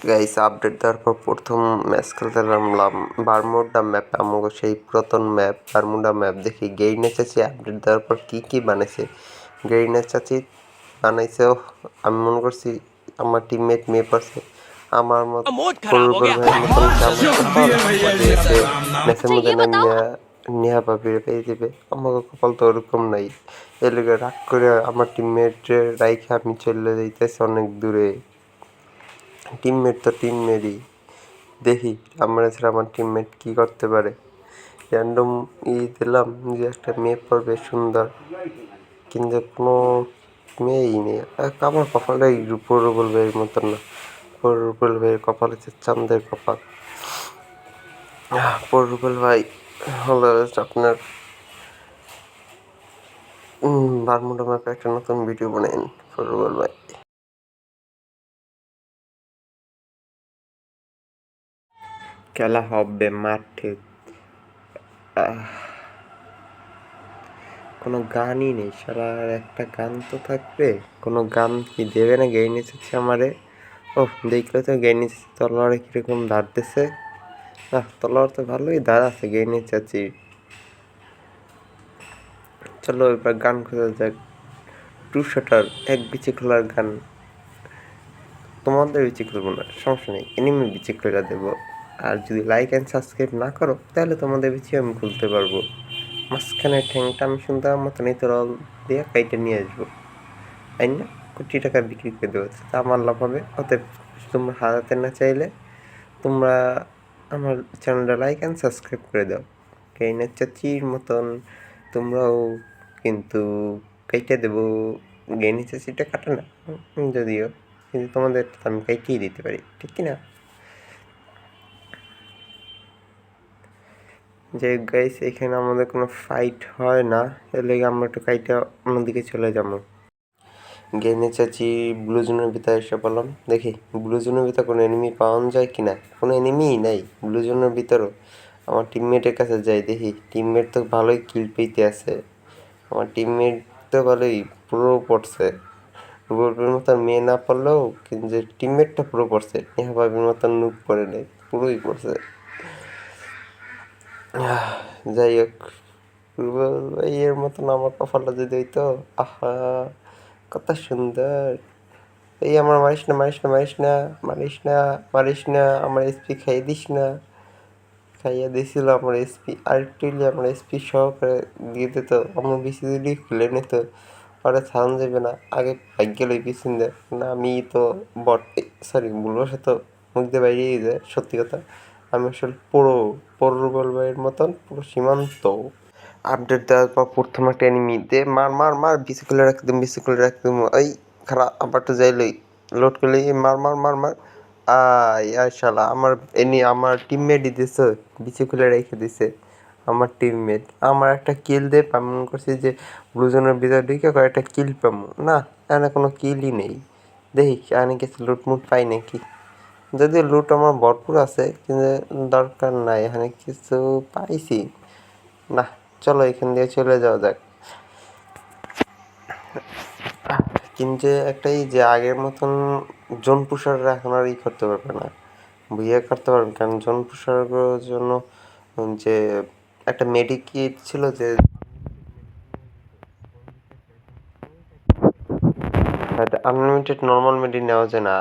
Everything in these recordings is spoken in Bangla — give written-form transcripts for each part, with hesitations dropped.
গাইস আপডেট দেওয়ার পর প্রথম ম্যাচ খেলতে নামলাম বারমুডা ম্যাপ। আমাকে সেই পুরাতন ম্যাপ বারমুডা ম্যাপ দেখি গেইনে চাচি আপডেট দেওয়ার পর কি বানাইছে। গেইনে চাচি বানাইছে, আমি মনে করছি আমার টিমমেট মেয়ে পারছে আমার মত ফরুবল ভাইয়ের মতন আমার কপাল যে ম্যাচের মধ্যে নামিয়া নেহা পাবির পেয়ে দিবে। আমাকে কপাল তো ওরকম নাই। এর লেগে রাগ করে আমার টিমমেট রাইখে আমি চলে যাইতেছি অনেক দূরে। টিমমেট তো টিমমেটই, দেখি আমরা ছাড়া আমার টিমমেট কী করতে পারে। র্যান্ডম দিলাম যে একটা মেয়ে পড়বে সুন্দর, কিন্তু কোনো মেয়েই নেই। আমার কপালটাই রুবল ভাইয়ের মতন না। রুবল ভাইয়ের কপাল হচ্ছে চাঁদের কপাল। রুবল ভাই হলো আপনার বারমুডা ম্যাপে একটা নতুন ভিডিও বানাইন রুবল ভাই। খেলা হবে মাঠে, কোনো গানই নেই। সারা একটা গান তো থাকবে, কোনো গান কি দেবে না? গেয়ে নিতেছে আমারে। ও দেখলে তো গেয়ে নিতেছে তলোয়ারে কীরকম দাঁড়তেছে। তলোয়ার তো ভালোই দাঁড় আছে গেয়ে নিচ্ছি। চলো এবার গান খোঁজা যাক। টু শাটার এক বিচি খোলার গান। তোমাদের বিচি খুলবো না, সমস্যা নেই, এনিমি বিচি খুলে দেবো। আর যদি লাইক অ্যান্ড সাবস্ক্রাইব না করো তাহলে তোমাদের বিচি আমি খুলতে পারবো। মাঝখানে ঠ্যাংটা আমি সুন্দর মতন এই তরল দিয়ে কাইটে নিয়ে আসবো, তাই না? কোটি টাকা বিক্রি করে দেবো, তা আমার লাভ হবে। অতএব তোমরা হারাতে না চাইলে তোমরা আমার চ্যানেলটা লাইক অ্যান্ড সাবস্ক্রাইব করে দাও। কেইনার চাচির মতন তোমরাও কিন্তু কাইটে দেবো। গেইনি চাচিটা কাটে না যদিও, কিন্তু তোমাদের আমি কাইটেই দিতে পারি, ঠিক কি না? যে গাইস এখানে আমাদের কোনো ফাইট হয় না, এর লেগে আমরা একটু কাইটা অন্যদিকে চলে যাবো। গেইনে চাচি ব্লু জোনের ভিতরে এসে বললাম, দেখি ব্লু জোনের ভিতরে কোনো এনিমি পাওয়া যায় কি না। কোনো এনিমিই নাই ব্লু জোনের ভিতরও। আমার টিমমেটের কাছে যাই, দেখি টিমমেট তো ভালোই কিল পেইতে আছে। আমার টিমমেট তো ভালোই পুরো পড়ছে। রুবের মতন মেয়ে না পড়লেও কিন্তু যে টিমমেটটা পুরো পড়ছে, নেহা ভাবির মতন নুক পড়ে নেই, পুরোই পড়ছে। যাই হোক, রুবেল ভাইয়ের মতন আমার কপালটা যদি হইতো, আহা কত সুন্দর। এই আমার মারিস না মারিস না মারিস না মারিস না মারিস না, আমার এসপি খাইয়ে দিস না। খাইয়ে দিয়েছিল আমার এসপি, আরেকটু আমার এসপি সহকারে দিয়ে দিত, আমার বেশি দিলি খুলে নিত। পরে ছাড়ান যাবে না, আগে ভাগ্য লই পিছন দেয় না। আমি তো বট, সরি ভুলবশত তো মুখ দিয়ে বাইরেই যায় সত্যি কথা। আমি আসলে রুবেল ভাইয়ের মতন পুরো সীমান্ত। আপডেট দেওয়ার পর প্রথম একটা এনিমি দে, মার মার মার, বিসি খুলে রাখতাম বিসি খুলে রাখতাম। ওই খারাপ আবার তো যাইলই লোড করলে মার মার মার মার। আয় শালা আমার টিমমেটই দিছে, বিচি খুলে রেখে দিছে আমার টিমমেট। আমার একটা কিল দে, আমি মনে করছি যে ব্লুজনের ভিতরে ঢুকে কয়েকটা কিল পাবো না, এখানে কোনো কিলই নেই। দেখি এখানে কিছু লুটমুট পাই নাকি, যদিও লুট আমার ভরপুর আছে কিন্তু দরকার নাই। এখানে কিছু পাইছি না, চলো এখান দিয়ে চলে যাওয়া যাক। কিন্তু একটাই যে আগের মতন জোন পুষাররা এখন আর করতে পারবে না, বিয়ে করতে পারবে। কারণ জোন পুষারের জন্য যে একটা মেডিকিট ছিল, যে আনলিমিটেড নর্মাল মেডি নেওয়া যায় না,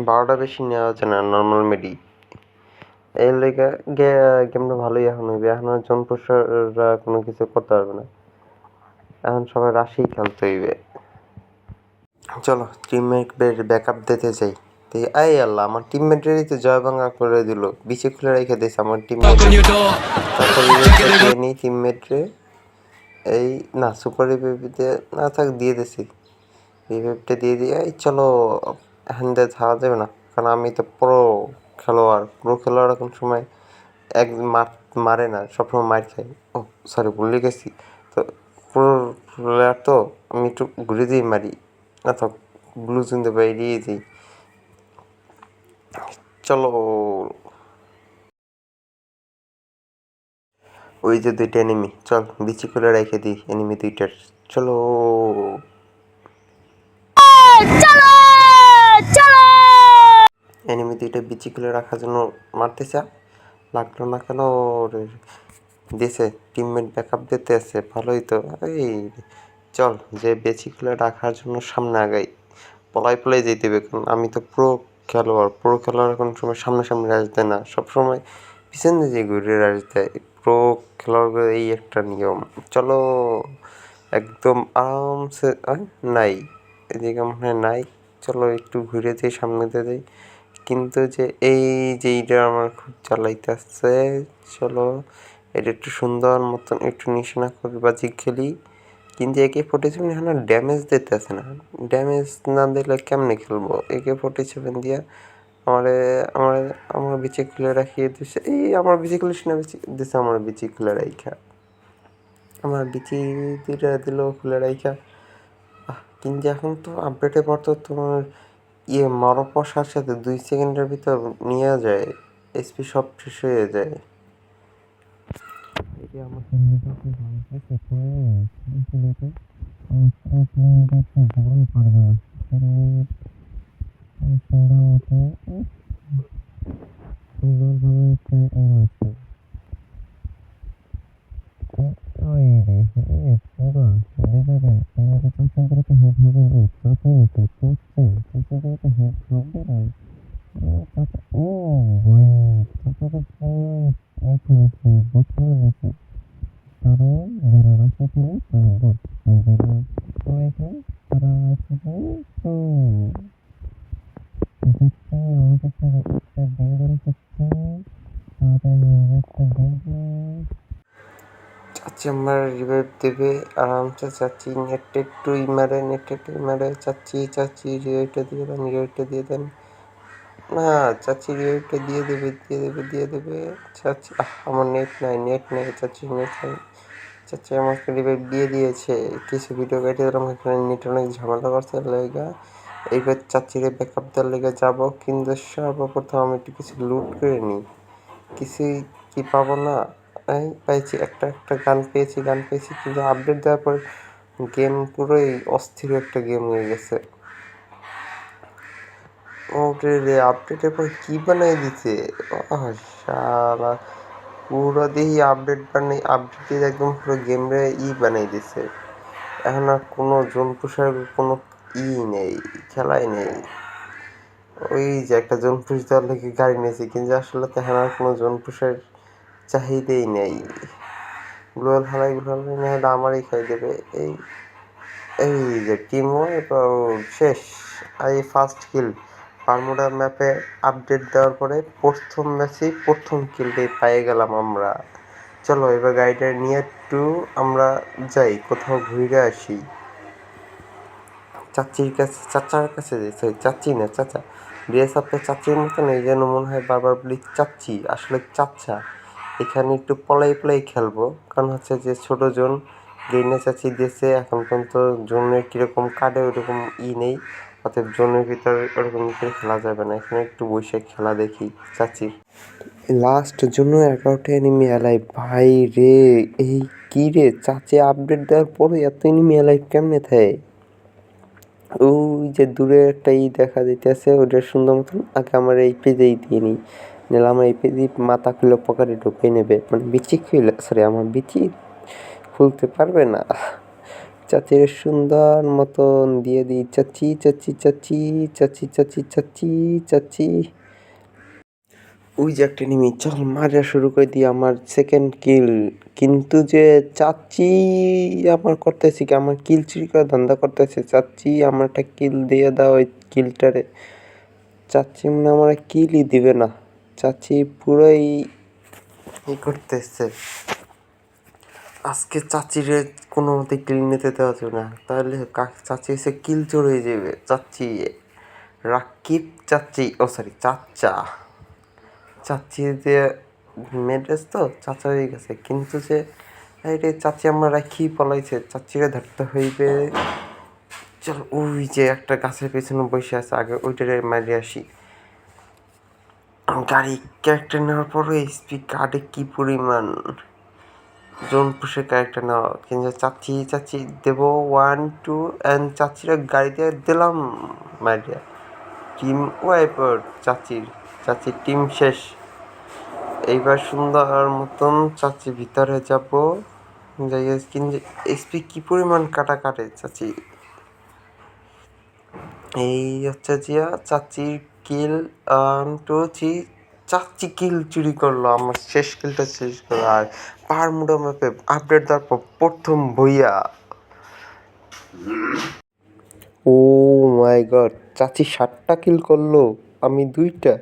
12টা বেশি নেওয়া যায় না নর্মাল মেডি। এর লেগে গেমটা ভালোই এখন হইবে। এখন আর জোন পুষাররা কোনো কিছু করতে পারবে না, এখন সবাই রাশিই খেলতে হইবে। চলো টিমমেটদের ব্যাকআপ দিতে চাই। আই আল্লাহ, আমার টিমমেটেরই তো জয় ভাঙা করে দিল, বিচে খুলে রেখে দিয়েছে আমার টিমমেট। তারপরে নিই টিমমেটরে এই না সুপার রিভিউতে না থাক দিয়ে দিছি, রিভিউটা দিয়ে দিয়ে এই চলো এখান দিয়ে ছাড়া যাবে না। কারণ আমি তো পুরো খেলোয়াড় এখন সময় এক মারে না, সবসময় মার খাই। ও সরি ভুলে গেছি, তো পুরো প্লেয়ার তো আমি একটু ঘুরে দিয়ে মারি না, তো ব্লু চিনতে বাইরিয়ে যাই। চলো ওই যে দুইটা এনিমি, চল বিচি করে রেখে দিই এনিমি দুইটার। চলো চলো চলো। দুইটা বিচি খুলে রাখার জন্য মারতে চা, লাগলো না কেন ওরে দিয়েছে, টিমমেট ব্যাকআপ দিতে আছে, ভালোই তো। এই চল যে বেচি খুলে রাখার জন্য সামনে আগাই, পলাই যেতে হবে, কারণ আমি তো প্রো খেলোয়াড় কোনো সময় সামনাসামনি রাশ দেয় না, সবসময় পিছন দিয়ে ঘুরে রাশ দেয়। প্রো খেলোয়াড়দের এই একটা নিয়ম। চলো একদম আরামসে নাই, এদিকে মনে হয় নাই, চলো একটু ঘুরে যাই, সামনে দিয়ে যাই। কিন্তু যে এই যে এইটা আমার খুব জ্বালাইতেছে, চলো এটা একটু সুন্দর মতন একটু নিশানা করে বাজি খেলি। কিন্তু AK-47 এখন আর ড্যামেজ দিতেছে না, ড্যামেজ না দিলে কেমনে খেলবো? AK-47 দিয়া আমারে আমারে আমার বিচি খুলে রাখিয়ে দিছে, এই আমার বিচি খুলিস না, বিচি দিছে আমার বিচি খুলে রাইখা, আমার বিচি দুইটা দিল খুলে রাইখা। কিন্তু এখন তো আপডেটের পর তো তোমার মারার পর সাথে সাথে 2 সেকেন্ডের ভিতর নিয়ে যায়, SP সব শেষ হয়ে যায়। এটা আমার পারবে না, সুন্দরভাবে একটা এম আছে। ওই রে পুরো দেখেন আমাকে চশমা করে তো হেড হবে না, চশমা তো করছে, চশমা করে তো হেড হবে না। ও ভাই চশমাটা পুরো বুঝতে পেরেছি, কারণ যারা রাস্তা করে তারা বট, আর যারা পড়াইছে তারা আছে তো আমাকে একটা দিয়ে করে করছে, তাড়াতাড়ি একটা দিয়ে চাচি আমার রিভাইভ দেবে আরামসে। চাচি নেটে টুই মারে, নেটে টুই মারে, চাচি রিভাইভটা দিয়ে দেন, রিভাইভটা দিয়ে দেন। না, চাচি রিভাইভটা দিয়ে দেবে। চাচি আমার নেট নাই, চাচি নেট নাই। চাচি আমাকে রিভাইভ দিয়ে দিয়েছে, কিছু ভিডিও কেটে দিলাম, এখানে নেট অনেক ঝামেলা করছে লেগা। এইবার চাচিরে ব্যাকআপ দেওয়ার লেগে যাবো, কিন্তু সর্বপ্রথম আমি একটু কিছু লুট করে নিই। কিছুই কি পাবো না? এই পেয়েছি, একটা গান পেয়েছি, কিন্তু আপডেট দেওয়ার পর গেম পুরোই অস্থির একটা গেম হয়ে গেছে। ওরে রে, আপডেটের পর কি বানাই দিছে, শালা পুরো দেখি আপডেট দিয়ে একদম পুরো গেম রে বানাই দিছে। এখন আর কোনো জোন পুষার কোনো নেই, খেলাই নেই। ওই যে একটা জোন পুষ দেওয়ার লেগে গাড়ি নিয়েছি, কিন্তু আসলে তো এখন আর কোনো জোন পুষার চাহিদাই নেই। গ্লোয়াল হারাই না হলে আমারই খাই দেবে। এই এই যে টিম ওয়াইপ শেষ। এই ফার্স্ট কিল বারমুডা ম্যাপে আপডেট দেওয়ার পরে প্রথম ম্যাচেই প্রথম কিলটাই পেয়ে গেলাম আমরা। চলো এবার গাড়িটা নিয়ে একটু আমরা যাই, কোথাও ঘুরে আসি। চাচার কাছে যাই, সরি চাচি না চাচা, ড্রেস আপে চাচির মতন, এই জন্য মনে হয় বারবার বলি চাচ্ছি, আসলে চাচা। এখানে একটু পলাই খেলবো, কারণ হচ্ছে যে ছোট জোন গেইনে চাচি দিয়েছে, এখন পর্যন্ত জোনের কীরকম কাটে ওরকম নেই, অতএব জোনের ভিতরে ওরকম করে খেলা যাবে না, এখানে একটু বসে খেলা দেখি চাচির। লাস্ট জন্য 11টা এনিমি অ্যালাইভ, ভাই রে এই কি রে, চাচি আপডেট দেওয়ার পরে এত এনিমি অ্যালাইভ কেমনে থাকে? ওই যে দূরে একটা দেখা যাইতেছে, ওটা সুন্দর মতন আগে আমার এই পেজেই দিয়ে নিই, নাহলে আমার এই পেজে মাথা খুলে পকেটে ঢুকিয়ে নেবে, মানে বিচি খুলে, সরি আমার বিচি খুলতে পারবে না। চাচির সুন্দর মতন দিয়ে দিই, চাচি। ওই যে একটা এনিমি, চল মারা শুরু করে দিই আমার সেকেন্ড কিল। কিন্তু যে চাচি আমার করতেছি কি, আমার কিল চুরি করে ধান্দা করতেছে, চাচি আমার একটা কিল দিয়ে দাও ওই কিলটারে। চাচি মনে আমার কিলই দিবে না, চাচি পুরোই করতেছে। আজকে চাচিরে কোনো মতে কিল নিতে দেওয়া যাবে না, তাহলে চাচি এসে কিল চোর হয়ে যাবে। চাচি রাকিব চাচি, ও সরি চাচি দিয়ে মেড্রেস তো চাচা হয়ে গেছে, কিন্তু যে রে চাচি আমার রাখি পলাইছে, চাচিরে ধরতে হইবে। চল ওই যে একটা গাছের পেছনে বসে আছে, আগে ওইটারে মারি আসি। গাড়ি ক্যারেক্টার নেওয়ার পরে স্পিড গার্ডে কি পরিমাণ জোন পুষে ক্যারেক্টার নেওয়া, কিন্তু চাচি দেবো 1 2 অ্যান্ড চাচিরা গাড়ি দিয়ে দিলাম মারিয়া। টিম ওয়াইপার চাচির টিম শেষ। এইবার সুন্দর মতন চাচি ভিতরে যাব। যাই এসপি কি পরিমাণ কাটে চাচি। এই হচ্ছে জিয়া চাচির কিল 1 2 3। চাচি কিল চুরি করলো, আমার শেষ কিলটা শেষ করলো। আর বারমুডা ম্যাপে আপডেট দেওয়ার পর প্রথম ভইয়া। ও মাই গড, চাচি 7টা কিল করলো, আমি 2টা।